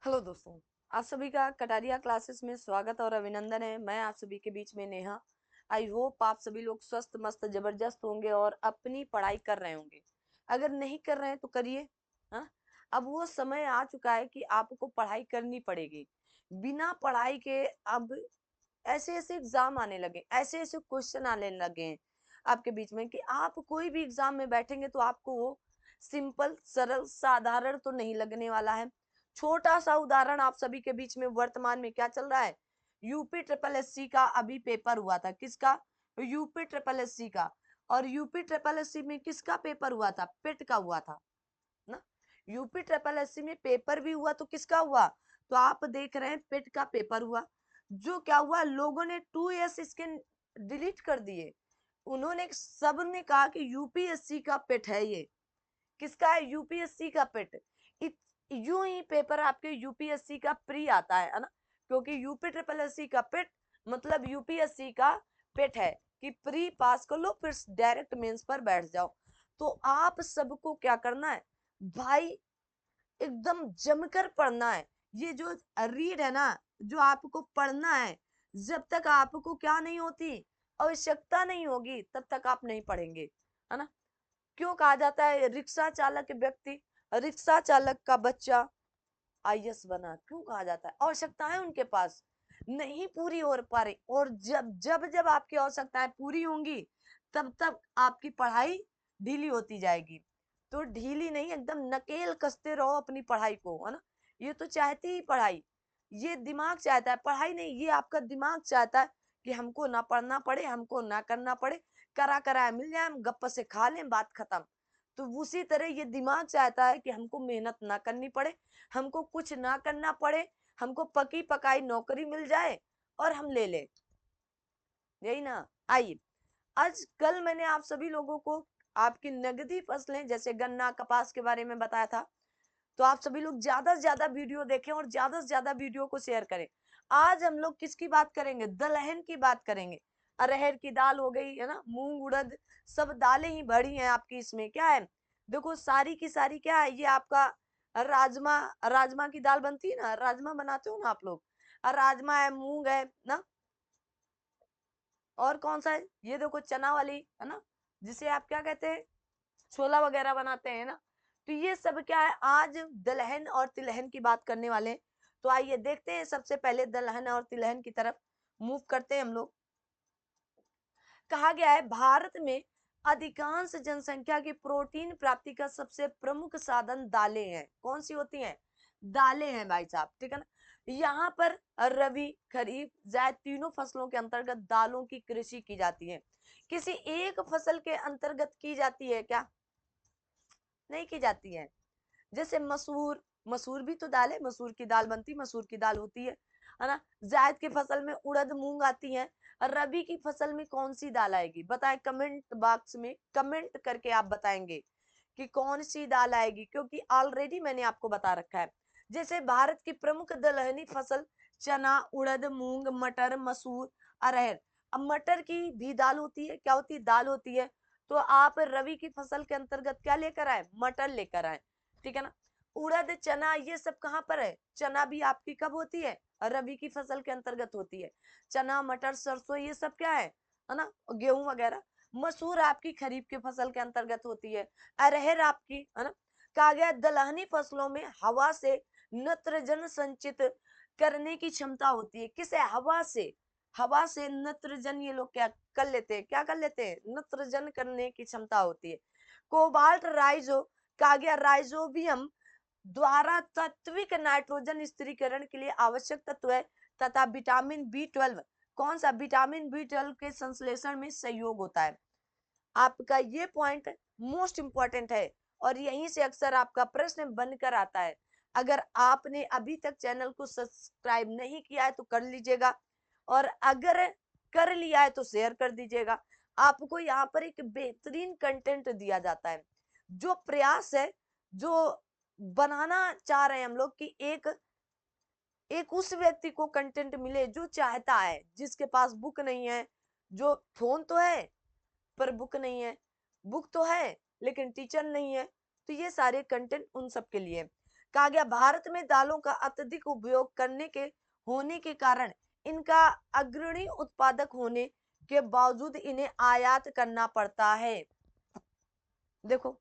Hello दोस्तों, आप सभी का कटारिया क्लासेस में स्वागत और अभिनंदन है। मैं आप सभी के बीच में नेहा। आई होप आप सभी लोग स्वस्थ मस्त जबरदस्त होंगे और अपनी पढ़ाई कर रहे होंगे। अगर नहीं कर रहे हैं तो करिए। हाँ, अब वो समय आ चुका है कि आपको पढ़ाई करनी पड़ेगी। बिना पढ़ाई के अब ऐसे ऐसे एग्जाम आने लगे, ऐसे ऐसे क्वेश्चन आने लगे हैं आपके बीच में कि आप कोई भी एग्जाम में बैठेंगे तो आपको वो सिंपल सरल साधारण तो नहीं लगने वाला है। छोटा सा उदाहरण आप सभी के बीच में वर्तमान में क्या चल रहा है। यूपी ट्रिपल एससी का अभी पेपर हुआ था। किसका? यूपी ट्रिपल एससी का। और यूपी ट्रिपल एससी में किसका पेपर हुआ था? पिट का हुआ था ना। यूपी ट्रिपल एससी में पेपर भी हुआ तो किसका हुआ? तो आप देख रहे हैं पिट का पेपर हुआ। जो क्या हुआ, लोगों ने 2 इसके डिलीट कर दिए। उन्होंने सब ने कहा कि यूपीएससी का पिट है ये। किसका है? यूपीएससी का पिट। यूं ही पेपर आपके यूपीएससी का प्री आता है ना। क्योंकि यूपी ट्रिपल एससी का पिट मतलब यूपीएससी का पिट है कि प्री पास कर लो फिर डायरेक्ट मेंस पर बैठ जाओ। तो आप सबको क्या करना है भाई, एकदम जमकर पढ़ना है। ये जो रीड है ना, जो आपको पढ़ना है, जब तक आपको क्या नहीं होती, आवश्यकता नहीं होगी, तब तक आप नहीं पढ़ेंगे, है ना। क्यों कहा जाता है रिक्शा चालक व्यक्ति, रिक्शा चालक का बच्चा आईएएस बना? क्यों कहा जाता है? आवश्यकताएं उनके पास नहीं पूरी हो पा रही, और जब जब जब आपकी आवश्यकताएं पूरी होंगी तब तक आपकी पढ़ाई ढीली होती जाएगी। तो ढीली नहीं, एकदम नकेल कसते रहो अपनी पढ़ाई को, है ना। ये तो चाहती ही पढ़ाई, ये दिमाग चाहता है, पढ़ाई नहीं, ये आपका दिमाग चाहता है कि हमको ना पढ़ना पड़े, हमको ना करना पड़े, करा कराया मिल जाए, हम गप्प से खा लें, बात खत्म। तो उसी तरह ये दिमाग चाहता है कि हमको मेहनत ना करनी पड़े, हमको कुछ ना करना पड़े, हमको पकी पकाई नौकरी मिल जाए और हम ले ले। यही ना। आइए, आज कल मैंने आप सभी लोगों को आपकी नगदी फसलें जैसे गन्ना कपास के बारे में बताया था। तो आप सभी लोग ज्यादा से ज्यादा वीडियो देखें और ज्यादा से ज्यादा वीडियो को शेयर करें। आज हम लोग किसकी बात करेंगे? दलहन की बात करेंगे। अरहर की दाल हो गई, है ना, मूंग उड़द, सब दालें ही भरी हैं आपकी। इसमें क्या है? देखो सारी की सारी क्या है, ये आपका राजमा, राजमा की दाल बनती है ना, राजमा बनाते हो ना आप लोग, राजमा है, मूंग है ना, और कौन सा है ये देखो चना वाली, है ना, जिसे आप क्या कहते हैं, छोला वगैरह बनाते हैं ना। तो ये सब क्या है, आज दलहन और तिलहन की बात करने वाले हैं। तो आइए देखते हैं, सबसे पहले दलहन और तिलहन की तरफ मूव करते हैं हम लोग। कहा गया है भारत में अधिकांश जनसंख्या की प्रोटीन प्राप्ति का सबसे प्रमुख साधन दालें हैं। कौन सी होती हैं? दालें हैं भाई साहब, ठीक है ना। यहाँ पर रबी खरीफ जायद तीनों फसलों के अंतर्गत दालों की कृषि की जाती है। किसी एक फसल के अंतर्गत की जाती है क्या? नहीं की जाती है। जैसे मसूर, मसूर भी तो दाल है, मसूर की दाल बनती, मसूर की दाल होती है ना। जायद की फसल में उड़द मूंग आती है। और रबी की फसल में कौन सी दाल आएगी? बताएं, कमेंट बॉक्स में कमेंट करके आप बताएंगे कि कौन सी दाल आएगी, क्योंकि ऑलरेडी मैंने आपको बता रखा है। जैसे भारत की प्रमुख दलहनी फसल चना, उड़द, मूंग, मटर, मसूर, अरहर। अब मटर की भी दाल होती है, क्या होती है? दाल होती है। तो आप रबी की फसल के अंतर्गत क्या लेकर आए? मटर लेकर आए, ठीक है ना। उड़द चना ये सब कहाँ पर है? चना भी आपकी कब होती है? रबी की फसल के अंतर्गत होती है। चना मटर सरसों ये सब क्या है ना, गेहूं वगैरह। मसूर आपकी खरीफ की फसल के अंतर्गत होती है। अरहर आपकी, है ना। कहा गया दलहनी फसलों में हवा से नत्रजन संचित करने की क्षमता होती है। किसे? हवा से। हवा से नत्रजन ये लोग क्या कर लेते हैं? क्या कर लेते हैं? नत्रजन करने की क्षमता होती है। कोबाल्ट राइजो, कहा गया राइजोबियम द्वारा तत्विक नाइट्रोजन स्थिरीकरण के लिए आवश्यक तत्व है, तथा विटामिन बी 12, कौन सा? विटामिन बी 12 के संश्लेषण में सहयोग होता है। आपका ये पॉइंट मोस्ट इंपॉर्टेंट है और यहीं से अक्सर आपका प्रश्न बनकर आता है। अगर आपने अभी तक चैनल को सब्सक्राइब नहीं किया है तो कर लीजिएगा, और अगर कर लिया है तो शेयर कर दीजिएगा। आपको यहाँ पर एक बेहतरीन कंटेंट दिया जाता है। जो प्रयास है, जो बनाना चाह रहे हैं हम लोग कि एक एक उस व्यक्ति को कंटेंट मिले जो चाहता है, जिसके पास बुक नहीं है, जो फोन तो है पर बुक नहीं है, बुक तो है लेकिन टीचर नहीं है। तो ये सारे कंटेंट उन सब के लिए। कहा गया भारत में दालों का अत्यधिक उपयोग करने के होने के कारण इनका अग्रणी उत्पादक होने के बावजूद इन्हें आयात करना पड़ता है। देखो,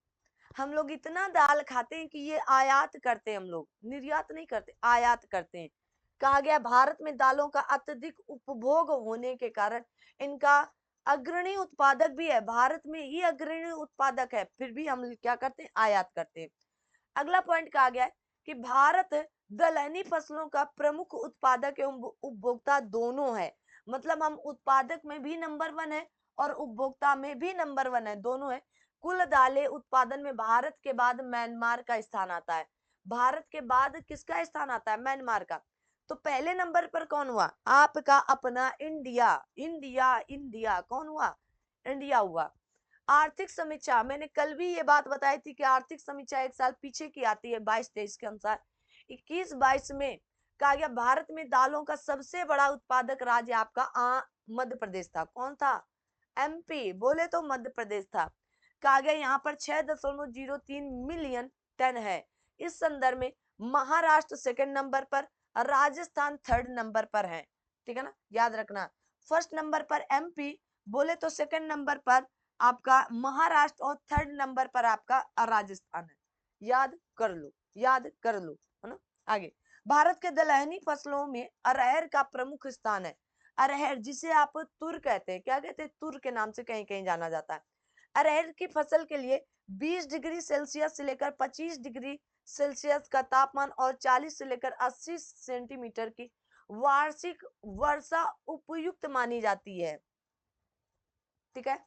हम लोग इतना दाल खाते हैं कि ये आयात करते हैं, हम लोग निर्यात नहीं करते, आयात करते हैं। कहा गया भारत में दालों का अत्यधिक उपभोग होने के कारण इनका अग्रणी उत्पादक भी है, भारत में ही अग्रणी उत्पादक है, फिर भी हम क्या करते हैं, आयात करते हैं। अगला पॉइंट कहा गया है कि भारत दलहनी फसलों का प्रमुख उत्पादक एवं उपभोक्ता दोनों है। मतलब हम उत्पादक में भी नंबर 1 है और उपभोक्ता में भी नंबर 1 है, दोनों है। कुल दालें उत्पादन में भारत के बाद म्यांमार का स्थान आता है। भारत के बाद किसका स्थान आता है, म्यांमार का। तो पहले नंबर पर कौन हुआ, आपका अपना इंडिया। इंडिया इंडिया कौन हुआ, इंडिया हुआ। आर्थिक समीक्षा, मैंने कल भी ये बात बताई थी कि आर्थिक समीक्षा एक साल पीछे की आती है 22-23 के अनुसार। 21-22 में कहा गया भारत में दालों का सबसे बड़ा उत्पादक राज्य आपका मध्य प्रदेश था। कौन था, एमपी, बोले तो मध्य प्रदेश था। कहा गया यहाँ पर 6.03 मिलियन टन है। इस संदर्भ में महाराष्ट्र सेकंड नंबर पर, राजस्थान थर्ड नंबर पर है, ठीक है ना, याद रखना। फर्स्ट नंबर पर एमपी, बोले तो सेकंड नंबर पर आपका महाराष्ट्र और थर्ड नंबर पर आपका राजस्थान है। याद कर लो, याद कर लो, है ना। आगे, भारत के दलहनी फसलों में अरहर का प्रमुख स्थान है। अरहर जिसे आप तुर कहते हैं, क्या कहते हैं, तुर के नाम से कहीं कहीं जाना जाता है। अरहर की फसल के लिए 20 डिग्री सेल्सियस से लेकर 25 डिग्री सेल्सियस का तापमान और 40 से लेकर 80 सेंटीमीटर की वार्षिक वर्षा उपयुक्त मानी जाती है, ठीक है।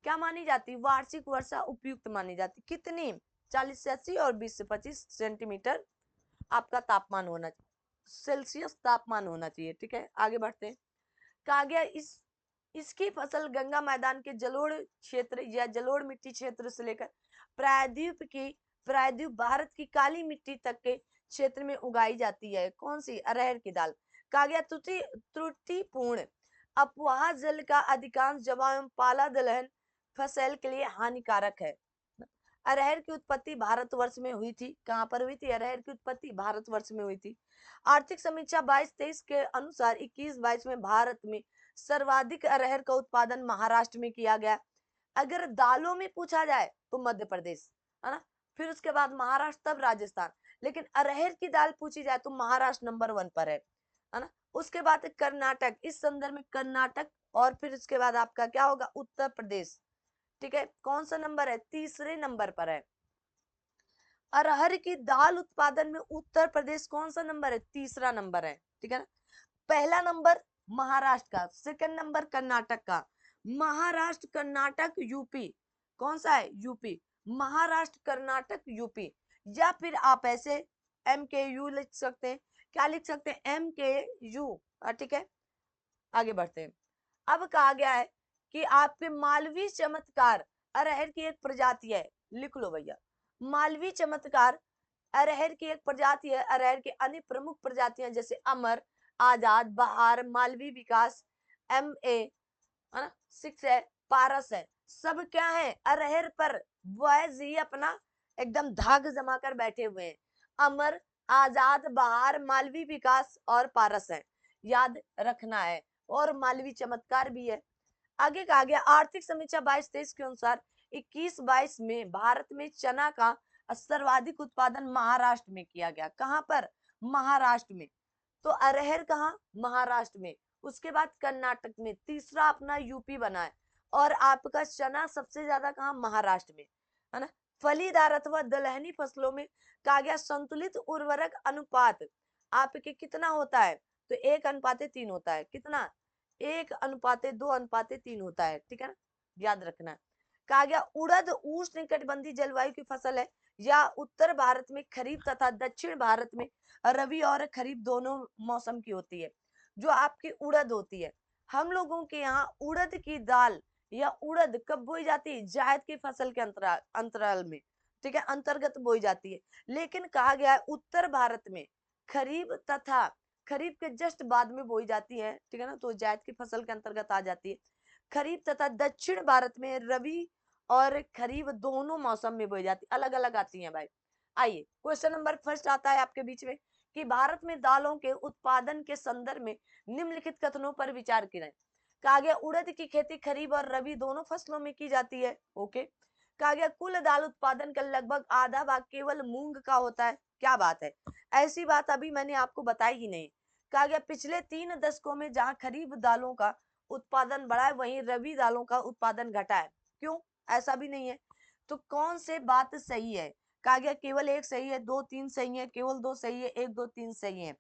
क्या मानी जाती, वार्षिक वर्षा उपयुक्त मानी जाती, कितनी, 40 से 80 और 20 से 25 सेंटीमीटर आपका तापमान होना चाहिए, सेल्सियस तापमान होना चाहिए, ठीक है। आगे बढ़ते हैं। कहा गया इसकी फसल गंगा मैदान के जलोढ़ क्षेत्र या जलोढ़ मिट्टी क्षेत्र से लेकर प्रायद्वीप भारत की काली मिट्टी तक के क्षेत्र में उगाई जाती है। कौन सी, अरहर की दाल। कहा गया त्रुटिपूर्ण अपवाह जल का अधिकांश जमाव एवं पाला दलहन फसल के लिए हानिकारक है। अरहर की उत्पत्ति भारतवर्ष में हुई थी, कहां पर हुई थी, अरहर की उत्पत्ति भारतवर्ष में हुई थी। आर्थिक समीक्षा 22-23 के अनुसार 21-22 में भारत में सर्वाधिक अरहर का उत्पादन महाराष्ट्र में किया गया। अगर दालों में पूछा जाए तो मध्य प्रदेश, है ना, फिर उसके बाद महाराष्ट्र, तब राजस्थान। लेकिन अरहर की दाल पूछी जाए तो महाराष्ट्र नंबर 1 पर है ना। उसके बाद कर्नाटक, इस संदर्भ में कर्नाटक, और फिर उसके बाद आपका क्या होगा, उत्तर प्रदेश, ठीक है। कौन सा नंबर है, तीसरे नंबर पर है। अरहर की दाल उत्पादन में उत्तर प्रदेश कौन सा नंबर है, तीसरा नंबर है, ठीक है ना। पहला नंबर महाराष्ट्र का, सेकंड नंबर कर्नाटक का। महाराष्ट्र, कर्नाटक, यूपी, कौन सा है, यूपी। महाराष्ट्र, कर्नाटक, यूपी। या फिर आप ऐसे MKU लिख सकते हैं, क्या लिख सकते हैं, MKU, ठीक है। आगे बढ़ते हैं। अब कहा गया है कि आपके मालवी चमत्कार अरहर की एक प्रजाति है, लिख लो भैया, मालवी चमत्कार अरहर की एक प्रजाति है। अरहर के अन्य प्रमुख प्रजातियां जैसे अमर, आजाद, बहार, मालवी विकास, MA, है ना, 6 है, पारस है, सब क्या है, अरहर पर बॉयज ही अपना एकदम धाग जमा कर बैठे हुए हैं। अमर, आजाद, बहार, मालवी विकास और पारस है, याद रखना है। और मालवी चमत्कार भी है। आगे कहा गया आर्थिक समीक्षा 22-23 के अनुसार 21-22 में भारत में चना का सर्वाधिक उत्पादन महाराष्ट्र में किया गया। कहां पर, महाराष्ट्र में। तो अरहर कहाँ, महाराष्ट्र में। उसके बाद कर्नाटक में, तीसरा अपना यूपी बना है। और आपका चना सबसे ज्यादा कहाँ, महाराष्ट्र में, है ना। फलीदार अथवा दलहनी फसलों में कहा गया संतुलित उर्वरक अनुपात आपके कितना होता है, तो 1:3 होता है। कितना, 1:2:3 होता है, ठीक है ना, याद रखना। कहा गया उड़द उष्ण कटिबंधीय जलवायु की फसल है, या उत्तर भारत में खरीफ तथा दक्षिण भारत में रबी और खरीफ दोनों मौसम की होती है। जो आपकी उड़द होती है, हम लोगों के यहाँ उड़द की दाल या उड़द कब बोई जाती है, जायद की फसल के अंतराल में, ठीक है, अंतर्गत बोई जाती है। लेकिन कहा गया है उत्तर भारत में खरीफ तथा खरीफ के जस्ट बाद में बोई जाती है, ठीक है ना, तो जायद की फसल के अंतर्गत आ जाती है। खरीफ तथा दक्षिण भारत में रबी और खरीफ दोनों मौसम में बोई जाती, अलग अलग आती हैं भाई। आइए क्वेश्चन नंबर फर्स्ट आता है आपके बीच में कि भारत में दालों के उत्पादन के संदर्भ में निम्नलिखित कथनों पर विचार करें। कहा गया उड़द की खेती खरीफ और रबी दोनों फसलों में की जाती है। ओके। कहा गया कुल दाल उत्पादन का लगभग आधा भाग केवल मूंग का होता है। क्या बात है, ऐसी बात अभी मैंने आपको बताई ही नहीं। कहा गया पिछले 3 दशकों में जहां खरीफ दालों का उत्पादन बढ़ा है वहीं रबी दालों का उत्पादन घटा है। क्यों? ऐसा भी नहीं है। तो कौन से बात सही है? कहा गया केवल एक सही है, 2 3 सही है, केवल 2 सही है, 1 2 3 सही है।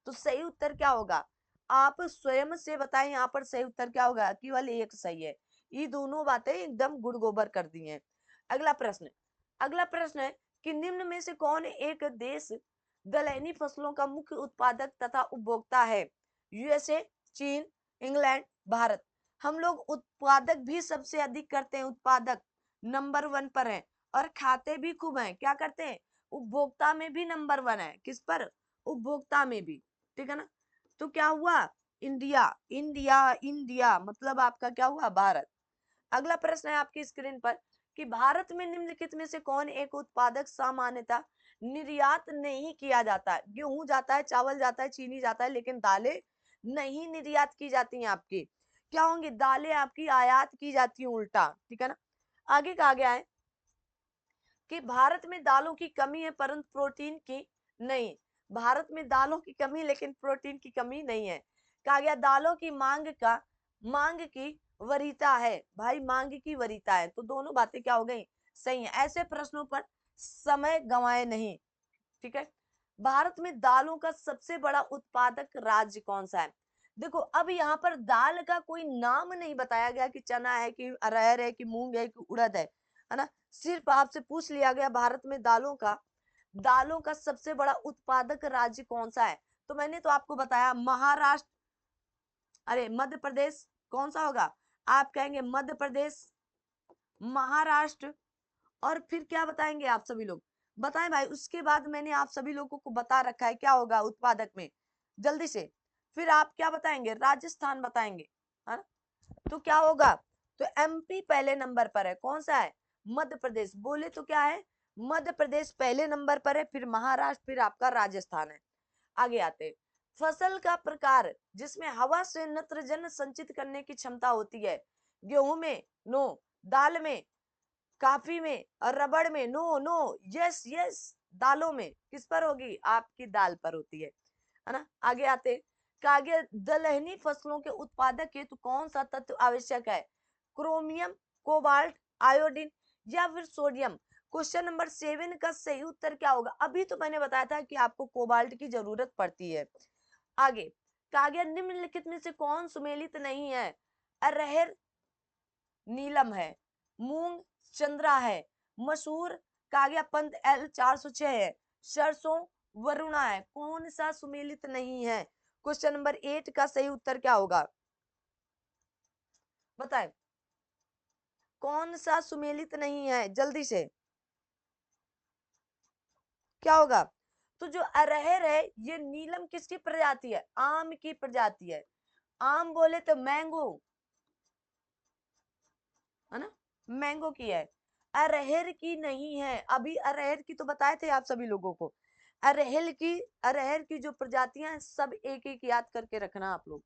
तो सही उत्तर क्या होगा? आप स्वयं से बताएं यहाँ पर सही उत्तर क्या होगा? केवल एक सही है। ये दोनों बातें एकदम गुड़ गोबर कर दी हैं। अगला प्रश्न, अगला प्रश्न है कि निम्न में से कौन एक देश दलहनी फसलों का मुख्य उत्पादक तथा उपभोक्ता है? यूएसए, चीन, इंग्लैंड, भारत। हम लोग उत्पादक भी सबसे अधिक करते हैं, उत्पादक नंबर 1 पर है और खाते भी खूब हैं। क्या करते हैं? उपभोक्ता में भी नंबर 1 है। किस पर? उपभोक्ता में भी। ठीक है ना? तो क्या हुआ? इंडिया, इंडिया, इंडिया मतलब आपका क्या हुआ? भारत। अगला प्रश्न है आपकी स्क्रीन पर कि भारत में निम्नलिखित में से कौन एक उत्पादक सामान्यतः निर्यात नहीं किया जाता है? गेहूं जाता है, चावल जाता है, चीनी जाता है, लेकिन दालें नहीं निर्यात की जाती हैं आपकी। क्या होंगी? दालें आपकी आयात की जाती है, उल्टा। ठीक है ना? आगे कहा गया है कि भारत में दालों की कमी है परंतु प्रोटीन की नहीं। भारत में दालों की कमी लेकिन प्रोटीन की कमी नहीं है। कहा गया दालों की मांग की वरीयता है। भाई मांग की वरीयता है। तो दोनों बातें क्या हो गई? सही है। ऐसे प्रश्नों पर समय गंवाए नहीं। ठीक है। भारत में दालों का सबसे बड़ा उत्पादक राज्य कौन सा है? देखो अब यहाँ पर दाल का कोई नाम नहीं बताया गया कि चना है कि अरहर है कि मूंग है कि उड़द है ना? सिर्फ आपसे पूछ लिया गया भारत में दालों का सबसे बड़ा उत्पादक राज्य कौन सा है? तो मैंने तो आपको बताया महाराष्ट्र, अरे मध्य प्रदेश, कौन सा होगा? आप कहेंगे मध्य प्रदेश, महाराष्ट्र, और फिर क्या बताएंगे आप सभी लोग? बताएं भाई। उसके बाद मैंने आप सभी लोगों को बता रखा है क्या होगा उत्पादक में, जल्दी से। फिर आप क्या बताएंगे? राजस्थान बताएंगे, है ना? तो क्या होगा? तो एमपी पहले नंबर पर है। कौन सा है? मध्य प्रदेश। बोले तो क्या है? मध्य प्रदेश पहले नंबर पर है, फिर महाराष्ट्र, फिर आपका राजस्थान है। आगे आते, फसल का प्रकार जिसमें हवा से नत्रजन संचित करने की क्षमता होती है। गेहूं में नो, दाल में, कॉफी में और रबड़ में नो नो, यस यस। दालों में किस पर होगी? आपकी दाल पर होती है ना? आगे आते, कागे दलहनी फसलों के उत्पादक हेतु कौन सा तत्व आवश्यक है? क्रोमियम, कोबाल्ट, आयोडीन या फिर सोडियम। क्वेश्चन नंबर 7 का सही उत्तर क्या होगा? अभी तो मैंने बताया था कि आपको कोबाल्ट की जरूरत पड़ती है। आगे कहा गया निम्नलिखित में से कौन सुमेलित नहीं है? अरहर नीलम है, मूंग चंद्रा है, मसूर काग्या पंत एल 406 है, सरसों वरुणा है। कौन सा सुमेलित नहीं है? क्वेश्चन नंबर 8 का सही उत्तर क्या होगा? बताएं, कौन सा सुमेलित नहीं है? जल्दी से क्या होगा? तो जो अरहर है ये नीलम किसकी प्रजाति है? आम की प्रजाति है। आम बोले तो मैंगो, है ना? मैंगो की है, अरहर की नहीं है। अभी अरहर की तो बताए थे आप सभी लोगों को। अरहर की जो प्रजातियां हैं सब एक एक याद करके रखना आप लोग।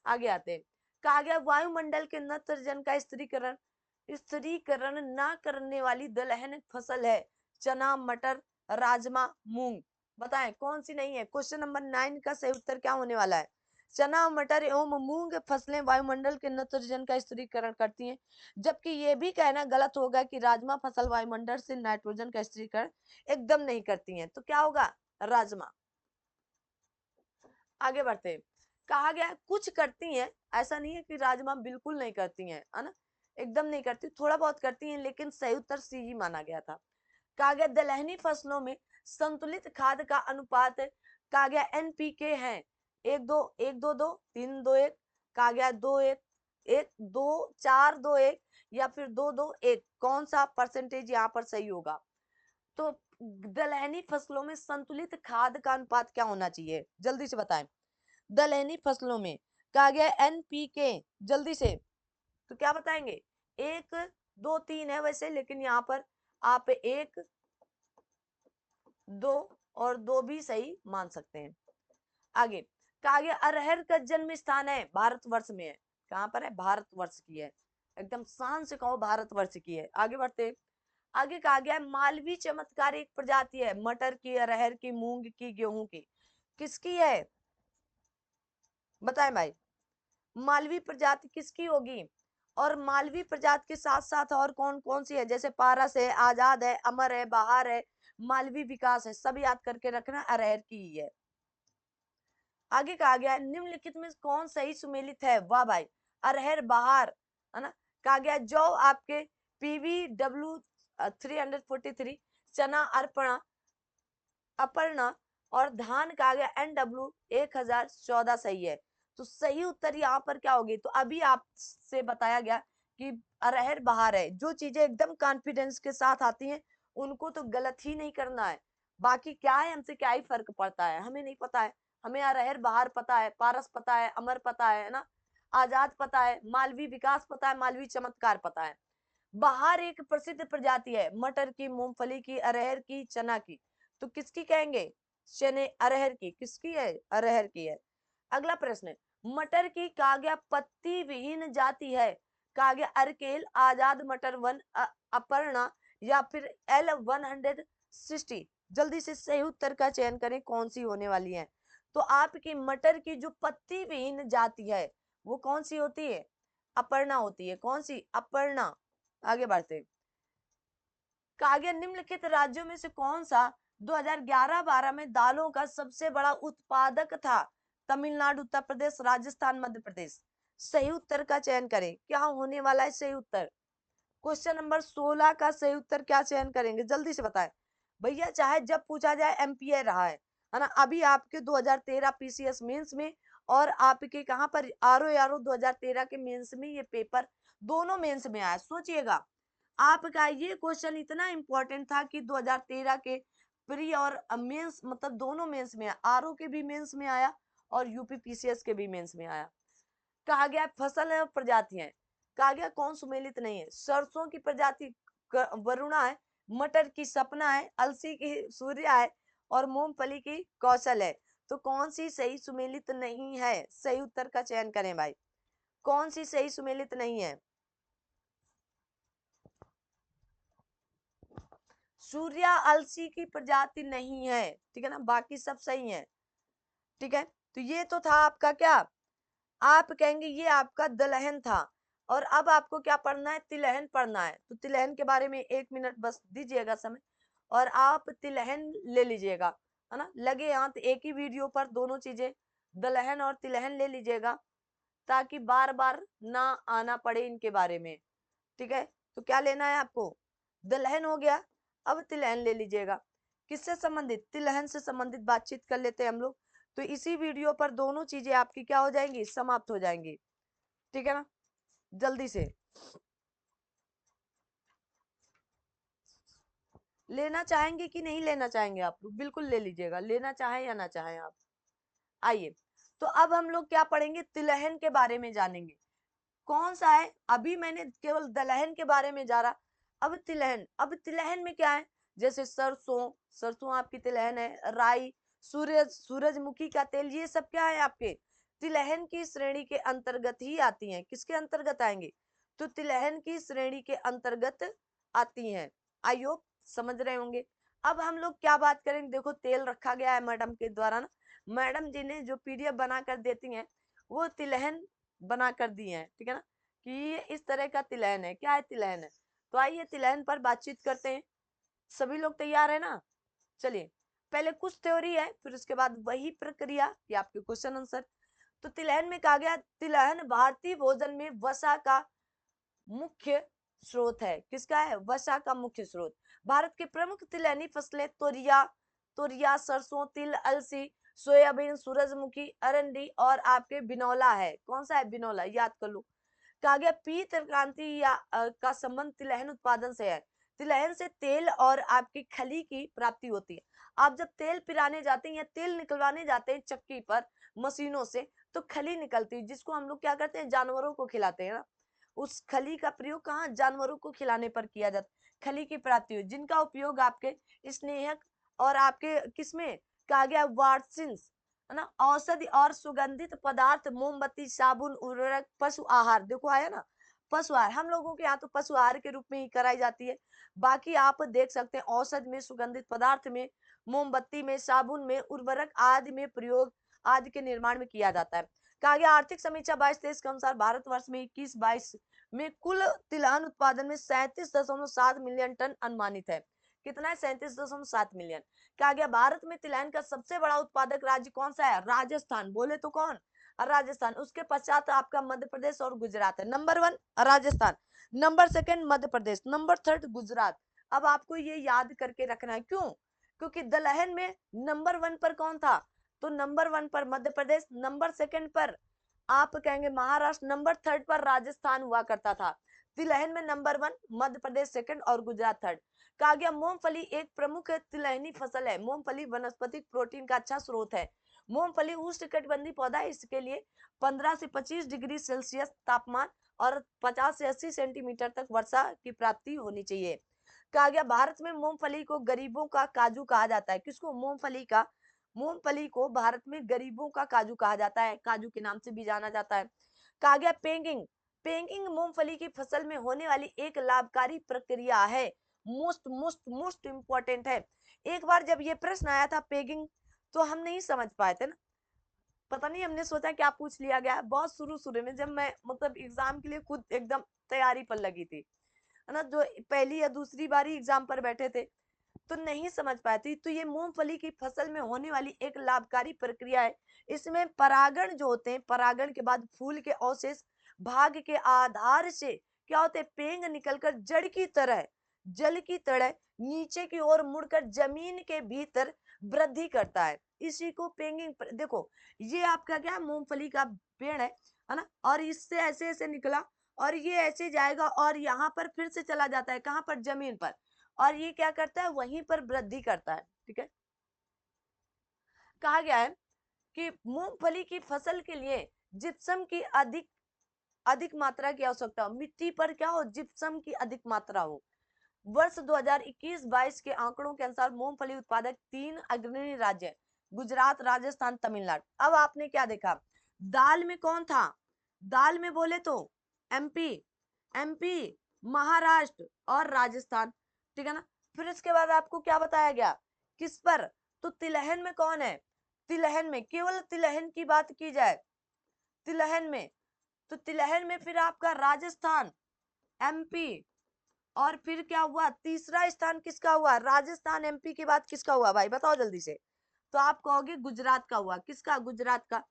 आगे आते हैं, कहा गया वायुमंडल के नत्रजन का स्थिरीकरण ना करने वाली दलहन फसल है चना, मटर, राजमा, मूंग। बताएं कौन सी नहीं है? क्वेश्चन नंबर 9 का सही उत्तर क्या होने वाला है? चना, मटर एवं मूंग फसलें वायुमंडल के नत्रजन का स्थिरीकरण करती हैं, जबकि ये भी कहना गलत होगा कि राजमा फसल वायुमंडल से नाइट्रोजन का स्थिरीकरण एकदम नहीं करती हैं। तो क्या होगा? राजमा। आगे बढ़ते हैं, कहा गया कुछ करती हैं, ऐसा नहीं है कि राजमा बिल्कुल नहीं करती हैं, है ना? एकदम नहीं करती, थोड़ा बहुत करती हैं, लेकिन सही उत्तर सी ही माना गया था। कहा गया दलहनी फसलों में संतुलित खाद का अनुपात कहा गया एनपीके है 1-2-1-2-2 3-2-1। कहा गया 2-1-1-2-4-2-1 या फिर 2-2-1। कौन सा परसेंटेज यहाँ पर सही होगा? तो दलहनी फसलों में संतुलित खाद का अनुपात क्या होना चाहिए? जल्दी से बताएं। दलहनी फसलों में कहा गया एनपीके, जल्दी से। तो क्या बताएंगे? 1 2 3 है वैसे, लेकिन यहाँ पर आप 1 2 और 2 भी सही मान सकते हैं। आगे कहा गया अरहर का जन्म स्थान है भारतवर्ष में है। कहाँ पर है? भारतवर्ष की है। एकदम शान से कहो भारतवर्ष की है। आगे बढ़ते, आगे कहा गया है मालवी चमत्कार एक प्रजाति है मटर की, अरहर की, मूंग की, गेहूं की। किसकी है? बताएं भाई, मालवी प्रजाति किसकी होगी? और मालवी प्रजाति के साथ साथ और कौन कौन सी है? जैसे पारस है, आजाद है, अमर है, बहार है, मालवी विकास है, सब याद करके रखना, अरहर की ही है। आगे कहा गया है निम्नलिखित में कौन सही सुमेलित है? वाह भाई, अरहर, बहार, है ना। कहा गया जौ आपके PVW 343, चना अर्पणा अपर्णा, और धान कहा गया NW 1014 सही है। तो सही उत्तर यहाँ पर क्या होगी? तो अभी आपसे बताया गया कि अरहर बहार है। जो चीजें एकदम कॉन्फिडेंस के साथ आती हैं उनको तो गलत ही नहीं करना है। बाकी क्या है, हमसे क्या ही फर्क पड़ता है? हमें नहीं पता है। हमें अरहर बहार पता है, पारस पता है, अमर पता है ना, आजाद पता है, मालवी विकास पता है, मालवी चमत्कार पता है। बहार एक प्रसिद्ध प्रजाति है मटर की, मूंगफली की, अरहर की, चना की। तो किसकी कहेंगे? चने, अरहर की। किसकी है? अरहर की है। अगला प्रश्न है मटर की कहा गया पत्ती विहीन जाति है। कहा गया अर्केल, आजाद, मटर वन, अपर्णा, या फिर L160। जल्दी से सही उत्तर का चयन करें, कौन सी होने वाली है? तो आपकी मटर की जो पत्ती विहीन जाति है वो कौन सी होती है? अपर्णा होती है। कौन सी? अपर्णा। आगे बढ़ते, कहा गया निम्नलिखित राज्यों में से कौन सा 2011-12 में दालों का सबसे बड़ा उत्पादक था? तमिलनाडु, उत्तर प्रदेश, राजस्थान, मध्य प्रदेश। सही उत्तर का चयन करें। क्या होने वाला है सही उत्तर? क्वेश्चन नंबर 16 का सही उत्तर क्या चयन करेंगे? जल्दी से बताएं भैया। चाहे जब पूछा जाए एमपीए रहा है ना। अभी आपके 2013 पीसीएस मेंस में और आपके कहां पर आरओ 2013 के मेंस में ये पेपर दोनों मेंस में आया। सोचिएगा आपका ये क्वेश्चन इतना इंपॉर्टेंट था कि 2013 के प्री और मेंस मतलब दोनों मेंस में, आरओ के भी मेंस में आया और यूपी पीसीएस के भी मेंस में आया। कहा गया फसल है प्रजातियां। कहा गया कौन सुमेलित नहीं है? सरसों की प्रजाति वरुणा है, मटर की सपना है, अलसी की सूर्या है, और मूंगफली की कौशल है। तो कौन सी सही सुमेलित नहीं है? सही उत्तर का चयन करें भाई। कौन सी सही सुमेलित नहीं है? सूर्या अलसी की प्रजाति नहीं है, ठीक है ना। बाकी सब सही है, ठीक है। तो ये तो था आपका क्या, आप कहेंगे ये आपका दलहन था। और अब आपको क्या पढ़ना है? तिलहन पढ़ना है। तो तिलहन के बारे में 1 मिनट बस दीजिएगा समय, और आप तिलहन ले लीजिएगा, है ना। लगे हाथ एक ही वीडियो पर दोनों चीजें, दलहन और तिलहन ले लीजिएगा, ताकि बार बार ना आना पड़े इनके बारे में, ठीक है। तो क्या लेना है आपको? दलहन हो गया, अब तिलहन ले लीजिएगा। किससे संबंधित? तिलहन से संबंधित बातचीत कर लेते हैं हम लोग। तो इसी वीडियो पर दोनों चीजें आपकी क्या हो जाएंगी? समाप्त हो जाएंगी, ठीक है ना। जल्दी से लेना चाहेंगे कि नहीं लेना चाहेंगे आप लोग? बिल्कुल ले लीजिएगा, लेना चाहें या ना चाहें आप। आइए, तो अब हम लोग क्या पढ़ेंगे? तिलहन के बारे में जानेंगे। कौन सा है? अभी मैंने केवल दलहन के बारे में जाना, अब तिलहन। अब तिलहन में क्या है? जैसे सरसों, सरसों आपकी तिलहन है, राई, सूरजमुखी का तेल, ये सब क्या है आपके तिलहन की श्रेणी के अंतर्गत ही आती हैं। किसके अंतर्गत आएंगे? तो तिलहन की श्रेणी के अंतर्गत आती हैं। आई होप समझ रहे होंगे। अब हम लोग क्या बात करेंगे? देखो तेल रखा गया है मैडम के द्वारा ना, मैडम जी ने जो पीडीएफ बना कर देती हैं वो तिलहन बना कर दिए हैं, ठीक है ना, कि ये इस तरह का तिलहन है। क्या है? तिलहन है। तो आइए तिलहन पर बातचीत करते हैं। सभी लोग तैयार है ना? चलिए, पहले कुछ थ्योरी है, फिर उसके बाद वही प्रक्रिया ये आपके क्वेश्चन आंसर। तो तिलहन में कहा गया तिलहन भारतीय भोजन में वसा का मुख्य स्रोत है। किसका है? वसा का मुख्य स्रोत। भारत की प्रमुख तिलहनी फसलें तोरिया, सरसों, तिल, अलसी, सोयाबीन, सूरजमुखी, अरंडी और आपके बिनौला है। कौन सा है? बिनौला, याद कर लो। कहा गया पीत क्रांति या का संबंध तिलहन उत्पादन से है। तिलहन से तेल और आपकी खली की प्राप्ति होती है। आप जब तेल पिराने जाते हैं या तेल निकलवाने जाते हैं चक्की पर मशीनों से, तो खली निकलती है, जिसको हम लोग क्या करते हैं? जानवरों को खिलाते हैं ना। उस खली का प्रयोग कहाँ, जानवरों को खिलाने पर किया जाता, खली की प्राप्ति हुई, जिनका उपयोग आपके स्नेहक और आपके किसमें कहा गया, वार्सिन्स, है ना, औषधि और सुगंधित पदार्थ, मोमबत्ती, साबुन, उर्वरक, पशु आहार, देखो आया ना, पशु आहार हम लोगों के यहाँ तो पशु आहार के रूप में ही कराई जाती है। बाकी आप देख सकते हैं औषध में, सुगंधित पदार्थ में, मोमबत्ती में, साबुन में, उर्वरक आदि में प्रयोग आदि के निर्माण में किया जाता है। कहा गया आर्थिक समीक्षा 22-23 के अनुसार भारतवर्ष में 21-22 में कुल तिलहन उत्पादन में 37.7 मिलियन टन अनुमानित है। कितना है, 37.7 मिलियन। कहा गया भारत में तिलहन का सबसे बड़ा उत्पादक राज्य कौन सा है, राजस्थान, बोले तो कौन, राजस्थान। उसके पश्चात आपका मध्य प्रदेश और गुजरात है। Number 1 Rajasthan, number 2 Madhya Pradesh, number 3 Gujarat. अब आपको ये याद करके रखना है, क्यों, क्योंकि दलहन में नंबर 1 पर कौन था, तो नंबर 1 पर मध्य प्रदेश, नंबर 2 पर आप कहेंगे महाराष्ट्र, नंबर 3 पर राजस्थान हुआ करता था। तिलहन में नंबर 1 मध्य प्रदेश 2 और गुजरात 3। कहा गया मूंगफली एक प्रमुख तिलहनी फसल है। मूंगफली वनस्पतिक प्रोटीन का अच्छा स्रोत है। मूंगफली उष्णकटिबंधीय पौधा है, इसके लिए 15 से 25 डिग्री सेल्सियस तापमान और 50 से 80 सेंटीमीटर तक वर्षा की प्राप्ति होनी चाहिए। कहा गया भारत में मूंगफली को गरीबों का काजू कहा जाता है। किसको, मूंगफली को भारत में गरीबों का काजू कहा जाता है, काजू के नाम से भी जाना जाता है। कहा गया पेंगिंग, पेंगिंग मूंगफली की फसल में होने वाली एक लाभकारी प्रक्रिया है। मोस्ट इंपॉर्टेंट है। एक बार जब ये प्रश्न आया था पेगिंग, तो हम नहीं समझ पाए थे ना, पता नहीं, हमने सोचा क्या पूछ लिया गया। बहुत शुरू में जब मैं मतलब एग्जाम के लिए खुद एकदम तैयारी पर लगी थी, है ना, जो पहली या दूसरी बारी एग्जाम पर बैठे थे तो नहीं समझ पाती। तो ये मूंगफली की फसल में होने वाली एक लाभकारी प्रक्रिया है। इसमें परागण जो होते हैं, परागण के बाद फूल के अवशेष भाग के आधार से क्या होते हैं, पेंग निकलकर जल की तरह नीचे की ओर मुड़कर जमीन के भीतर वृद्धि करता है। इसी को पेंगिंग देखो, ये आपका क्या, मूंगफली का पेड़ है ना, और इससे ऐसे ऐसे निकला और ये ऐसे जाएगा और यहाँ पर फिर से चला जाता है, कहाँ पर, जमीन पर, और ये क्या करता है, वहीं पर वृद्धि करता है। ठीक है, कहा गया है कि मूंगफली की फसल के लिए जिप्सम की अधिक अधिक मात्रा की आवश्यकता हो, मिट्टी पर क्या हो, जिप्सम की अधिक मात्रा हो। वर्ष 2021-22 के आंकड़ों के अनुसार मूंगफली उत्पादक 3 अग्रणी राज्य है, गुजरात, राजस्थान, तमिलनाडु। अब आपने क्या देखा, दाल में कौन था, दाल में बोले तो एमपी, महाराष्ट्र और राजस्थान। ठीक है ना, फिर इसके बाद आपको क्या बताया गया, किस पर, तो तिलहन में कौन है, तिलहन में, केवल तिलहन की बात की जाए, तिलहन में, तो तिलहन में फिर आपका राजस्थान, एमपी, और फिर क्या हुआ, तीसरा स्थान किसका हुआ, राजस्थान एमपी के बाद किसका हुआ भाई, बताओ जल्दी से, तो आप कहोगे गुजरात का हुआ। किसका, गुजरात का।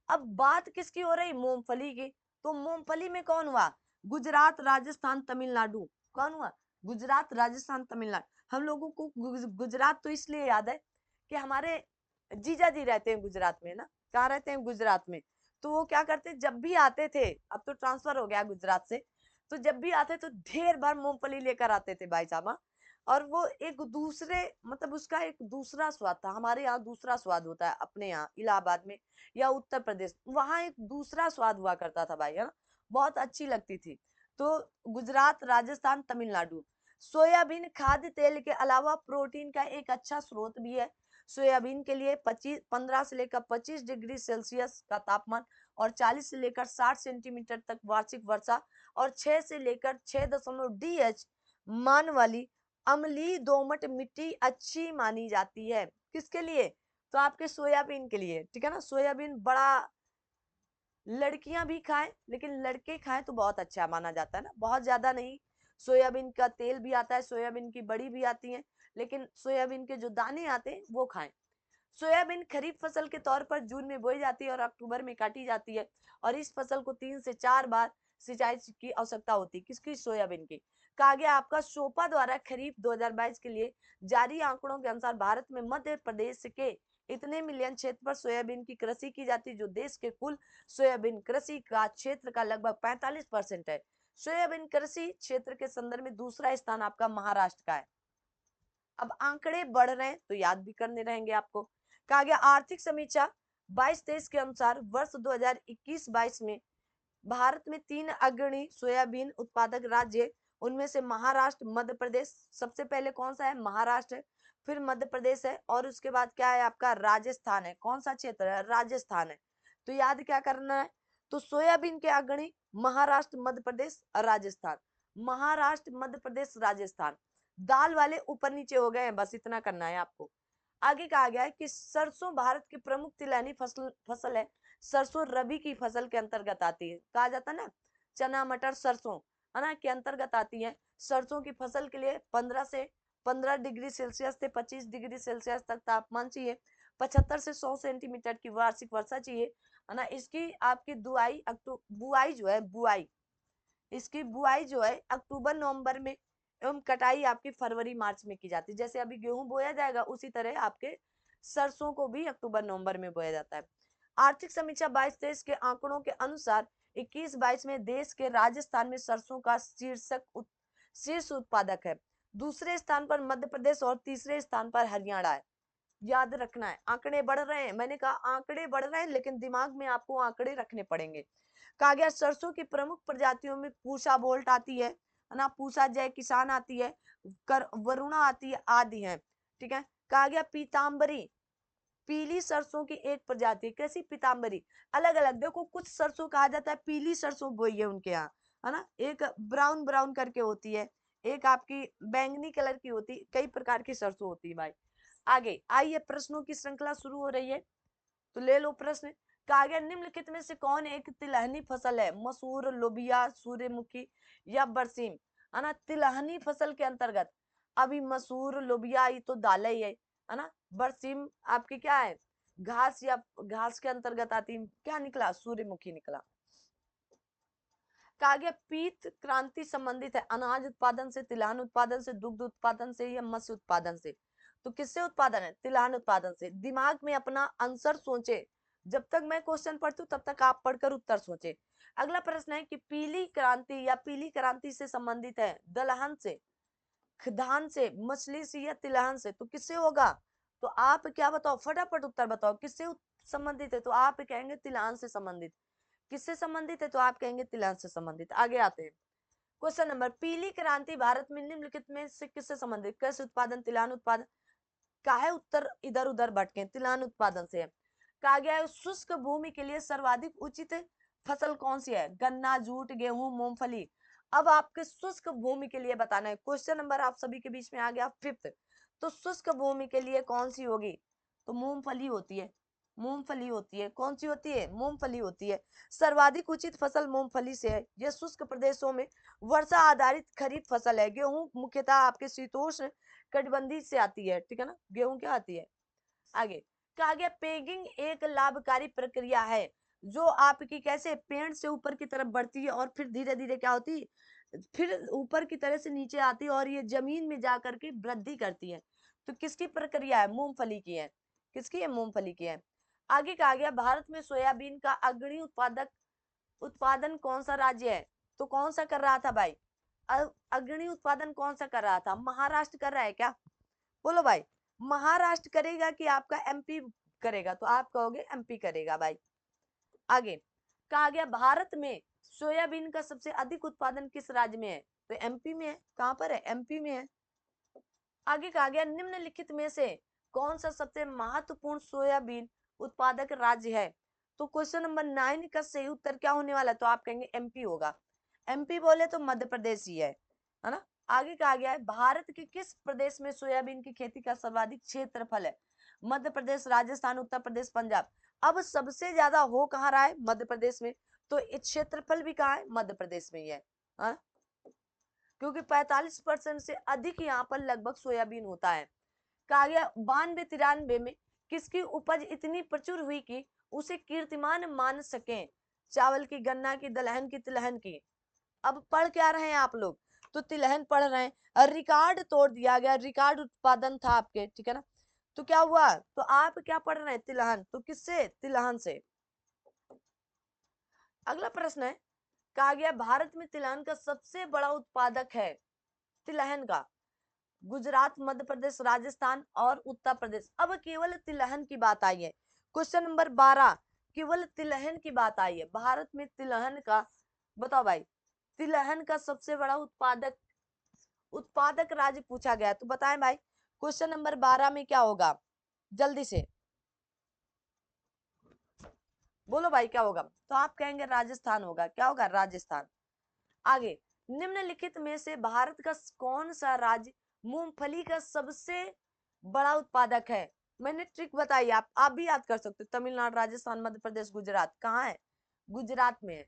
अब बात किसकी हो रही, मूंगफली की, तो मूंगफली में कौन हुआ, गुजरात, राजस्थान, तमिलनाडु। कौन हुआ, गुजरात, राजस्थान, तमिलनाडु। हम लोगों को गुजरात तो इसलिए याद है कि हमारे जीजा जी रहते हैं गुजरात में ना, कहाँ रहते हैं, गुजरात में। तो वो क्या करते, जब भी आते थे, अब तो ट्रांसफर हो गया गुजरात से, तो जब भी आते तो ढेर भर मूंगफली लेकर आते थे भाई साहब। और वो एक दूसरे मतलब उसका एक दूसरा स्वाद था। हमारे यहाँ दूसरा स्वाद होता है, अपने यहाँ इलाहाबाद में या उत्तर प्रदेश, वहां एक दूसरा स्वाद हुआ करता था भाई, है ना, बहुत अच्छी लगती थी। तो गुजरात, राजस्थान, तमिलनाडु। सोयाबीन खाद्य तेल के अलावा प्रोटीन का एक अच्छा स्रोत भी है। सोयाबीन के लिए 15 से लेकर 25 डिग्री सेल्सियस का तापमान और 40 से लेकर 60 सेंटीमीटर तक वार्षिक वर्षा और 6 से लेकर 6 DH मान वाली अम्लीय दोमट मिट्टी अच्छी मानी जाती है। किसके लिए, तो आपके सोयाबीन के लिए। ठीक है ना, सोयाबीन बड़ा लड़कियां भी खाएं, लेकिन लड़के खाएं तो बहुत अच्छा माना जाता है ना, बहुत ज्यादा नहीं। सोयाबीन का तेल भी आता है, सोयाबीन की बड़ी भी आती है, लेकिन सोयाबीन के जो दाने आते हैं वो खाएं। सोयाबीन खरीफ फसल के तौर पर जून में बोई जाती है और अक्टूबर में काटी जाती है, और इस फसल को 3 से 4 बार सिंचाई की आवश्यकता होती है। किसकी, सोयाबीन की। कहा गया आपका सोपा द्वारा खरीफ 2022 के लिए जारी आंकड़ों के अनुसार भारत में मध्य प्रदेश के इतने मिलियन क्षेत्र पर सोयाबीन की कृषि की जाती है, जो देश के कुल सोयाबीन कृषि का क्षेत्र का लगभग 45% है। सोयाबीन कृषि क्षेत्र के संदर्भ में दूसरा स्थान आपका महाराष्ट्र का है। अब आंकड़े बढ़ रहे हैं तो याद भी करने रहेंगे आपको। कहा गया आर्थिक समीक्षा 22-23 के अनुसार वर्ष 2021-22 में भारत में 3 अग्रणी सोयाबीन उत्पादक राज्य, उनमें से महाराष्ट्र, मध्य प्रदेश, सबसे पहले कौन सा है? महाराष्ट्र है, फिर मध्य प्रदेश है, और उसके बाद क्या है आपका? राजस्थान है। कौन सा क्षेत्र है? राजस्थान है। तो याद क्या करना है? तो सोयाबीन के अग्रणी महाराष्ट्र, मध्य प्रदेश और राजस्थान। महाराष्ट्र, मध्य प्रदेश, राजस्थान। दाल वाले ऊपर नीचे हो गए हैं, बस इतना करना है आपको। आगे कहा गया है कि सरसों भारत की प्रमुख तिलहनी फसल है। सरसों रबी की फसल के अंतर्गत आती है। कहा जाता है ना, चना मटर सरसों, है ना, के अंतर्गत आती है। सरसों की फसल के लिए 15 डिग्री सेल्सियस से 25 डिग्री सेल्सियस तक तापमान चाहिए। 75 से 100 सेंटीमीटर की वार्षिक वर्षा चाहिए, है ना। इसकी आपकी बुआई जो है, इसकी बुआई जो है अक्टूबर नवंबर में, एवं कटाई आपकी फरवरी मार्च में की जाती है। जैसे अभी गेहूं बोया जाएगा, उसी तरह आपके सरसों को भी अक्टूबर नवंबर में बोया जाता है। आर्थिक समीक्षा 22-23 के आंकड़ों के अनुसार 21-22 में देश के राजस्थान में सरसों का शीर्ष उत्पादक है। दूसरे स्थान पर मध्य प्रदेश और तीसरे स्थान पर हरियाणा है। याद रखना है, आंकड़े बढ़ रहे हैं, मैंने कहा आंकड़े बढ़ रहे हैं, लेकिन दिमाग में आपको आंकड़े रखने पड़ेंगे। कहा गया सरसों की प्रमुख प्रजातियों में पूसा बोल्ट आती है ना, पूसा जय किसान आती है, वरुणा आती है, आदि है। ठीक है। कहा गया पीताम्बरी, पीली सरसों की एक प्रजाति। कैसी? पीताम्बरी। अलग अलग देखो, कुछ सरसों कहा जाता है पीली सरसों बोई है उनके यहाँ, है ना, एक ब्राउन ब्राउन करके होती है, एक आपकी बैंगनी कलर की होती है, कई प्रकार की सरसों होती है भाई। आगे आइए, प्रश्नों की श्रृंखला शुरू हो रही है, तो ले लो प्रश्न। कहा गया निम्नलिखित में से कौन एक तिलहनी फसल है? मसूर, लोबिया, सूर्यमुखी या बरसीम, है ना। तिलहनी फसल के अंतर्गत अभी मसूर, लोबिया ये तो दालें ही है ना। बरसीम आपकी क्या है? घास, या घास के अंतर्गत आती। क्या निकला? सूर्यमुखी निकला। कहा गया पीत क्रांति संबंधित है अनाज उत्पादन से, तिलहन उत्पादन से, दुग्ध उत्पादन से या मत्स्य उत्पादन से? तो किससे उत्पादन है? तिलहन उत्पादन से। दिमाग में अपना आंसर सोचे, जब तक मैं क्वेश्चन पढ़ती हूँ तब तक आप पढ़कर उत्तर सोचे। अगला प्रश्न है कि पीली क्रांति या पीली क्रांति से संबंधित है दलहन से, धान से, मछली से या तिलहन से? तो किससे होगा? तो आप क्या बताओ, फटाफट उत्तर बताओ, किससे संबंधित है? तो आप कहेंगे तिलहन से संबंधित। किससे संबंधित है? तो आप कहेंगे तिलहन से संबंधित। आगे आते हैं, क्वेश्चन नंबर, पीली क्रांति भारत में निम्नलिखित में से किससे संबंधित? कृषि उत्पादन, तिलहन उत्पादन? का है उत्तर इधर उधर भटके, तिलहन उत्पादन से है। कहा गया है शुष्क भूमि के लिए सर्वाधिक उचित फसल कौन सी है? गन्ना, जूट, गेहूं, मूंगफली। अब आपके शुष्क भूमि के लिए बताना है। क्वेश्चन नंबर आप सभी के बीच में आ गया 5th। तो शुष्क भूमि के लिए कौन सी होगी? तो मूंगफली होती है। मूंगफली होती है। कौन सी होती है? मूंगफली होती है। सर्वाधिक उचित फसल मूंगफली से है। यह शुष्क प्रदेशों में वर्षा आधारित खरीफ फसल है। गेहूं मुख्यतः आपके शीतोष्ण कटिबंधी से आती है। ठीक है ना, गेहूं क्या आती है? आगे कहा गया पेगिंग एक लाभकारी प्रक्रिया है जो आपकी कैसे पेड़ से ऊपर की तरफ बढ़ती है और फिर धीरे धीरे क्या होती है, फिर ऊपर की तरह से नीचे आती है और ये जमीन में जाकर के वृद्धि करती है। तो किसकी प्रक्रिया है? मूंगफली की है। किसकी है? मूंगफली की है। आगे कहा गया भारत में सोयाबीन का अग्रणी उत्पादन कौन सा राज्य है? तो कौन सा कर रहा था भाई? अग्रणी उत्पादन कौन सा कर रहा था? महाराष्ट्र कर रहा है क्या? बोलो भाई, महाराष्ट्र करेगा कि आपका एमपी करेगा? तो आप कहोगे एमपी करेगा भाई। आगे कहा गया भारत में सोयाबीन का सबसे अधिक उत्पादन किस राज्य में है? तो एमपी में है। कहां पर है? एमपी में है। आगे कहा गया निम्नलिखित में से कौन सा सबसे महत्वपूर्ण सोयाबीन उत्पादक राज्य है? तो क्वेश्चन नंबर 9 का सही उत्तर क्या होने वाला है? तो आप कहेंगे एमपी होगा। एमपी बोले तो मध्य प्रदेश ही है ना। आगे कहा गया है भारत के किस प्रदेश में सोयाबीन की खेती का सर्वाधिक क्षेत्रफल है? मध्य प्रदेश, राजस्थान, उत्तर प्रदेश, पंजाब। अब सबसे ज्यादा हो कहाँ रहा है? मध्य प्रदेश में। तो क्षेत्रफल भी कहाँ है? मध्य प्रदेश में ही है, हा? क्योंकि 45% से अधिक यहाँ पर लगभग सोयाबीन होता है। कहा गया 92-93 में किसकी उपज इतनी प्रचुर हुई कि उसे कीर्तिमान मान सके? चावल की, गन्ना की, दलहन की, तिलहन की? अब पढ़ क्या रहे हैं आप लोग? तो तिलहन पढ़ रहे हैं और रिकॉर्ड तोड़ दिया गया, रिकॉर्ड उत्पादन था आपके। ठीक है ना। तो क्या हुआ? तो आप क्या पढ़ रहे हैं? तिलहन। तो किससे? तिलहन से। अगला प्रश्न है, कहा गया भारत में तिलहन का सबसे बड़ा उत्पादक है तिलहन का गुजरात, मध्य प्रदेश, राजस्थान और उत्तर प्रदेश। अब केवल तिलहन की बात आई है। क्वेश्चन नंबर 12, केवल तिलहन की बात आई है। भारत में तिलहन का, बताओ भाई, तिलहन का सबसे बड़ा उत्पादक राज्य पूछा गया, तो बताएं भाई क्वेश्चन नंबर 12 में क्या होगा, जल्दी से बोलो भाई क्या होगा। तो आप कहेंगे राजस्थान होगा। क्या होगा? राजस्थान। आगे, निम्नलिखित में से भारत का कौन सा राज्य मूंगफली का सबसे बड़ा उत्पादक है? मैंने ट्रिक बताई, आप भी याद कर सकते हो। तमिलनाडु, राजस्थान, मध्य प्रदेश, गुजरात। कहाँ है? गुजरात में है।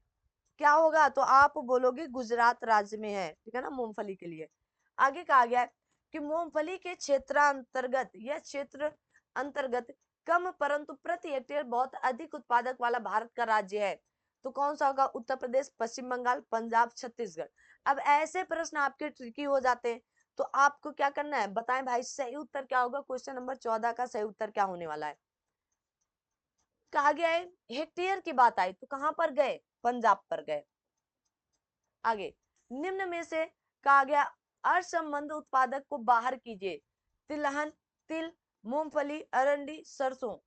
क्या होगा? तो आप बोलोगे गुजरात राज्य में है, ठीक है ना, मूंगफली के लिए। आगे कहा गया है कि मूंगफली के क्षेत्रांतर्गत या क्षेत्र अंतर्गत कम परंतु प्रति हेक्टेयर बहुत अधिक उत्पादक वाला भारत का राज्य है। तो कौन सा होगा? उत्तर प्रदेश, पश्चिम बंगाल, पंजाब, छत्तीसगढ़। अब ऐसे प्रश्न आपके ट्रिकी हो जाते हैं, तो आपको क्या करना है, बताएं भाई सही उत्तर क्या होगा। क्वेश्चन नंबर 14 का सही उत्तर क्या होने वाला है? कहा गया है हेक्टेयर की बात आई, तो कहां पर गए? पंजाब पर गए। आगे, निम्न में से कहा गया असंबद्ध उत्पादक को बाहर कीजिए। तिलहन, तिल, मूंगफली, अरंडी, सरसों।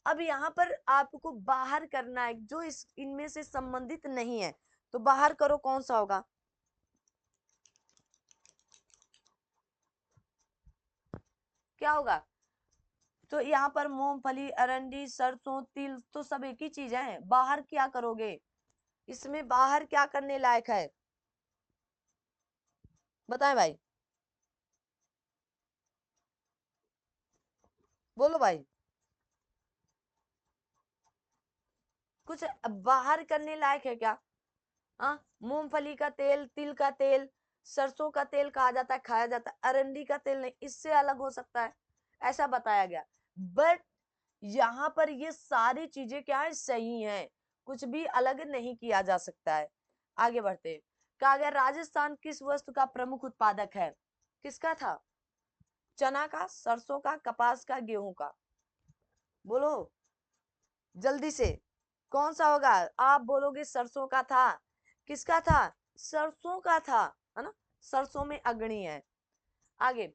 अब यहाँ पर आपको बाहर करना है जो इनमें से संबंधित नहीं है, तो बाहर करो। कौन सा होगा? क्या होगा? तो यहाँ पर मूंगफली, अरंडी, सरसों, तिल तो सब एक ही चीज है। बाहर क्या करोगे? इसमें बाहर क्या करने लायक है, बताएं भाई, बोलो भाई। कुछ बाहर करने लायक है क्या? हाँ, मूंगफली का तेल, तिल का तेल, सरसों का तेल कहा जाता है, खाया जाता है। अरंडी का तेल नहीं, इससे अलग हो सकता है, ऐसा बताया गया। बट यहाँ पर ये सारी चीजें क्या है? सही हैं, कुछ भी अलग नहीं किया जा सकता है। आगे बढ़ते हैं। कहा गया राजस्थान किस वस्तु का प्रमुख उत्पादक है? किसका था? चना का, सरसों का, कपास का, गेहूं का। बोलो जल्दी से, कौन सा होगा? आप बोलोगे सरसों का था। किसका था? सरसों का था, है ना, सरसों में अग्रणी है। आगे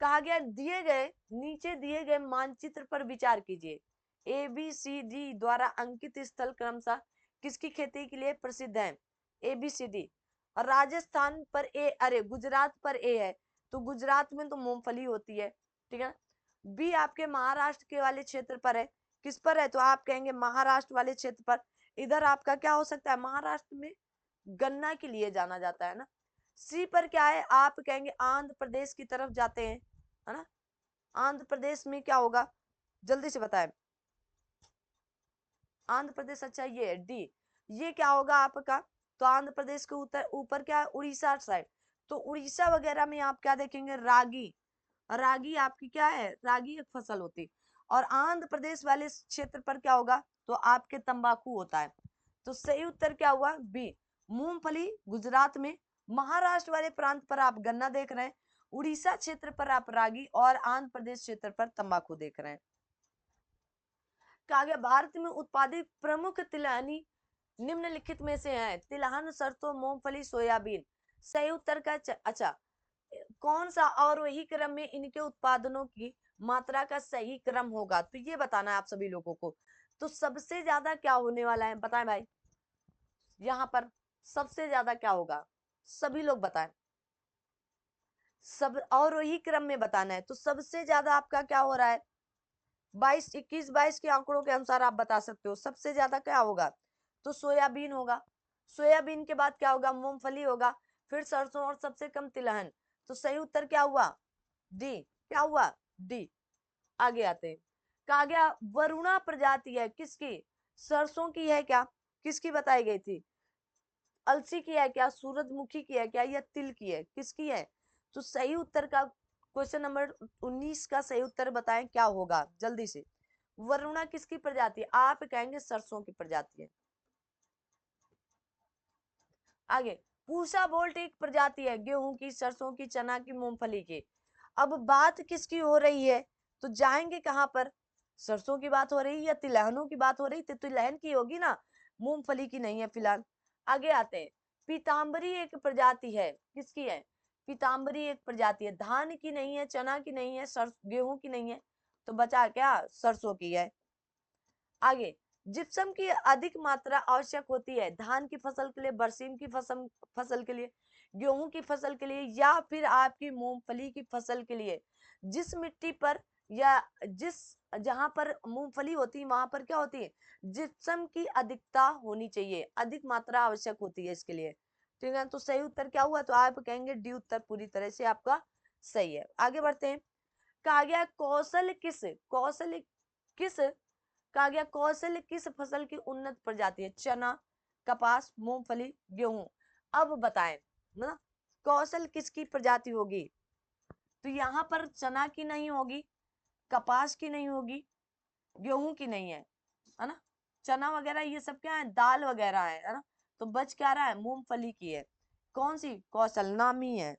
कहा गया दिए गए, नीचे दिए गए मानचित्र पर विचार कीजिए। ए बी सी डी द्वारा अंकित स्थल क्रमशः किसकी खेती के लिए प्रसिद्ध है? A B C D. और राजस्थान पर ए, अरे गुजरात पर ए है, तो गुजरात में तो मूंगफली होती है, ठीक है। बी आपके महाराष्ट्र के वाले क्षेत्र पर है। किस पर है? तो आप कहेंगे महाराष्ट्र वाले क्षेत्र पर। इधर आपका क्या हो सकता है? महाराष्ट्र में गन्ना के लिए जाना जाता है ना। सी पर क्या है? आप कहेंगे आंध्र प्रदेश की तरफ जाते हैं, है ना। आंध्र प्रदेश में क्या होगा, जल्दी से बताएं। आंध्र प्रदेश, अच्छा ये है डी। ये क्या होगा आपका? तो आंध्र प्रदेश के उत्तर ऊपर क्या है? उड़ीसा साइड। तो उड़ीसा वगैरह में आप क्या देखेंगे? रागी। रागी आपकी क्या है? रागी एक फसल होती। और आंध्र प्रदेश वाले क्षेत्र पर क्या होगा? तो आपके तंबाकू होता है। तो सही उत्तर क्या हुआ? बी, मूंगफली गुजरात में, महाराष्ट्र वाले प्रांत पर आप गन्ना देख रहे हैं, उड़ीसा क्षेत्र पर आप रागी, और आंध्र प्रदेश क्षेत्र पर तंबाकू देख रहे हैं। कहा गया भारत में उत्पादित प्रमुख तिलहनी निम्नलिखित में से हैं। तिलहन, सरसों, मूंगफली, सोयाबीन। सही उत्तर का अच्छा, कौन सा और वही क्रम में इनके उत्पादनों की मात्रा का सही क्रम होगा, तो ये बताना है आप सभी लोगों को। तो सबसे ज्यादा क्या होने वाला है, बताएं भाई। यहाँ पर सबसे ज्यादा क्या होगा, सभी लोग बताएं। सब और वही क्रम में बताना है। तो सबसे ज्यादा आपका क्या हो रहा है? 22, 21, 22 के आंकड़ों के अनुसार आप बता सकते हो सबसे ज्यादा क्या होगा। तो सोयाबीन होगा। सोयाबीन के बाद क्या होगा? मूंगफली होगा, फिर सरसों, और सबसे कम तिलहन। तो सही उत्तर क्या हुआ? डी। क्या हुआ? डी। आगे आते हैं। कहा गया वरुणा प्रजाति है किसकी? सरसों की है क्या? किसकी बताई गई थी? अलसी की है क्या? सूरजमुखी की है क्या? या तिल की है? किसकी है? तो सही उत्तर का क्वेश्चन नंबर 19 का सही उत्तर बताएं क्या होगा, जल्दी से। वरुणा किसकी प्रजाति? आप कहेंगे सरसों की प्रजाति है। आगे, पूसा बोल्ट एक प्रजाति है गेहूं की, सरसों की, चना की, मूंगफली की। अब बात किसकी हो रही है? तो जाएंगे कहां पर? सरसों की बात हो रही है या तिलहनों की बात हो रही? तो तिलहन की होगी ना, मूंगफली की नहीं है फिलहाल। आगे आते हैं। पीताम्बरी एक प्रजाति है, किसकी है? पीताम्बरी एक प्रजाति है, धान की नहीं है, चना की नहीं है, गेहूं की नहीं है, तो बचा क्या? सरसों की है। आगे, जिप्सम की अधिक मात्रा आवश्यक होती है धान की फसल के लिए, बरसीम की फसल के लिए, गेहूं की फसल के लिए, या फिर आपकी मूंगफली की फसल के लिए। जिस मिट्टी पर या जिस जहां पर मूंगफली होती है वहां पर क्या होती है, जिप्सम की अधिकता होनी चाहिए, अधिक मात्रा आवश्यक होती है इसके लिए। ठीक है, तो सही उत्तर क्या हुआ, तो आप कहेंगे डी उत्तर पूरी तरह से आपका सही है। आगे बढ़ते हैं। कहा गया किस कहा गया कौशल किस फसल की उन्नत प्रजाति है, चना, कपास, मूंगफली, गेहूं। अब बताएं ना, कौशल किसकी प्रजाति होगी, तो यहाँ पर चना की नहीं होगी, कपास की नहीं होगी, गेहूं की नहीं है ना। चना वगैरह ये सब क्या है, दाल वगैरह है ना। तो बच क्या रहा है, मूंगफली की है। कौन सी, कौशल नामी है,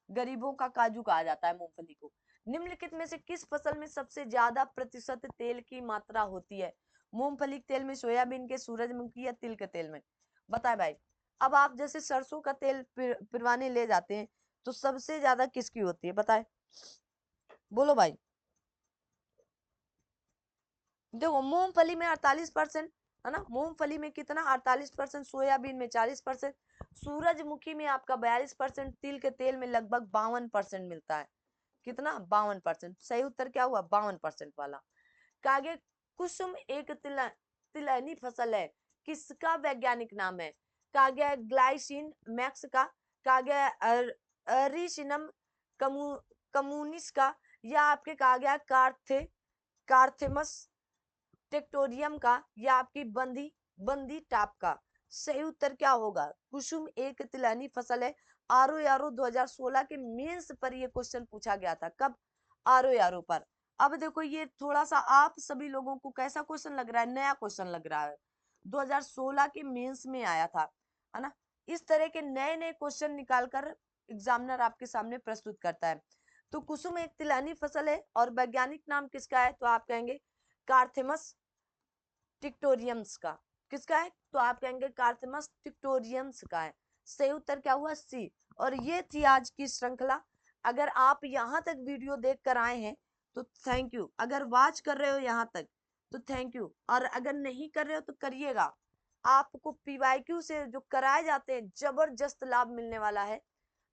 गरीबों का काजू कहा जाता है मूंगफली को। निम्नलिखित में से किस फसल में सबसे ज्यादा प्रतिशत तेल की मात्रा होती है, मूंगफली के तेल में, सोयाबीन के, सूरजमुखी या तिल के तेल में। बताए भाई। अब आप जैसे सरसों का तेल पिरवाने ले जाते हैं तो सबसे ज्यादा किसकी होती है, बताए, बोलो भाई। देखो मूंगफली में 48% है ना, मूंगफली में कितना 48%, सोयाबीन में 40%, सूरजमुखी में आपका 42%, तिल के तेल में लगभग 52% मिलता है। कितना, 52%। सही उत्तर क्या हुआ, 52% वाला। कागे कुसुम एक तिलहनी फसल है, किसका वैज्ञानिक नाम है, कहा गया ग्लाइसिन मैक्स का, कहा गया अरिसिनम कम्युनिस का, या आपके कहा गया कार्थेमस टेक्टोरियम का, या आपकी बंदी टाप का। सही उत्तर क्या होगा, कुसुम एक तिलहनी फसल है। आरो यारो 2016 के मेंस पर ये क्वेश्चन पूछा गया था, कब, आरो यारो पर। अब देखो ये थोड़ा सा आप सभी लोगों को कैसा क्वेश्चन लग रहा है, नया क्वेश्चन लग रहा है, 2016 के मेंस में आया था, है ना। इस तरह के नए नए क्वेश्चन निकालकर एग्जामिनर आपके सामने प्रस्तुत करता है। तो कुसुम एक तिलहनी फसल है और वैज्ञानिक नाम किसका है, तो आप कहेंगे कार्थेमस टिक्टोरियम्स का। किसका है, तो आप कहेंगे कार्थेमस टिक्टोरियम्स का है। सही उत्तर क्या हुआ, सी। और ये थी आज की श्रृंखला। अगर आप यहाँ तक वीडियो देख कर आए हैं तो थैंक यू, अगर वॉच कर रहे हो यहाँ तक तो थैंक यू, और अगर नहीं कर रहे हो तो करिएगा। आपको पीवाईक्यू से जो कराए जाते हैं जबरदस्त लाभ मिलने वाला है।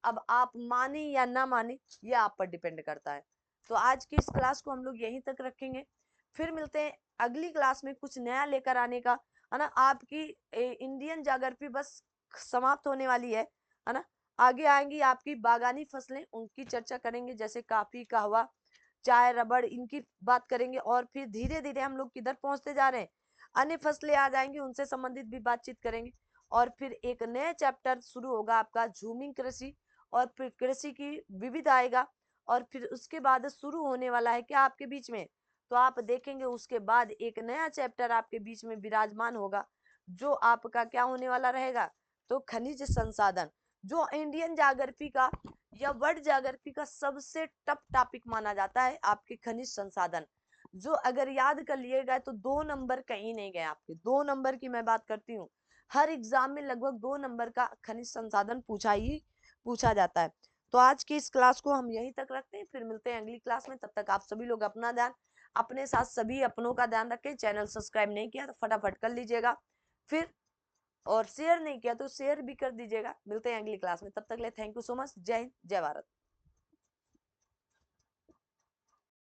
अब आप माने या ना माने ये आप पर डिपेंड करता है। तो आज की इस क्लास को हम लोग यहीं तक रखेंगे, फिर मिलते हैं अगली क्लास में कुछ नया लेकर आने का, है ना। आपकी इंडियन ज्योग्राफी बस समाप्त होने वाली है ना। आगे आएंगी आपकी बागानी फसलें, उनकी चर्चा करेंगे, जैसे काफी, कहवा, चाय, रबड़, इनकी बात करेंगे। और फिर धीरे धीरे हम लोग किधर पहुंचते जा रहे हैं, अन्य फसलें आ जाएंगी, उनसे संबंधित भी बातचीत करेंगे। और फिर एक नया चैप्टर शुरू होगा आपका झूमिंग कृषि, और फिर कृषि की विविध आएगा। और फिर उसके बाद शुरू होने वाला है क्या आपके बीच में, तो आप देखेंगे उसके बाद एक नया चैप्टर आपके बीच में विराजमान होगा, जो आपका क्या होने वाला रहेगा, तो खनिज संसाधन, जो इंडियन ज्योग्राफी का या वर्ल्ड ज्योग्राफी का सबसे टफ टॉपिक माना जाता है, आपके खनिज संसाधन। जो अगर याद कर लिए गए तो 2 नंबर कहीं नहीं गए आपके, 2 नंबर की मैं बात करती हूँ। हर एग्जाम में लगभग 2 नंबर का खनिज संसाधन पूछा जाता है। तो आज की इस क्लास को हम यहीं तक रखते हैं, फिर मिलते हैं अगली क्लास में। तब तक आप सभी लोग अपना ध्यान, अपने साथ सभी अपनों का ध्यान रखें। चैनल सब्सक्राइब नहीं किया तो फटाफट कर लीजिएगा, फिर और शेयर नहीं किया तो शेयर भी कर दीजिएगा। मिलते हैं अगली क्लास में, तब तक ले थैंक यू सो मच। जय हिंद, जय भारत।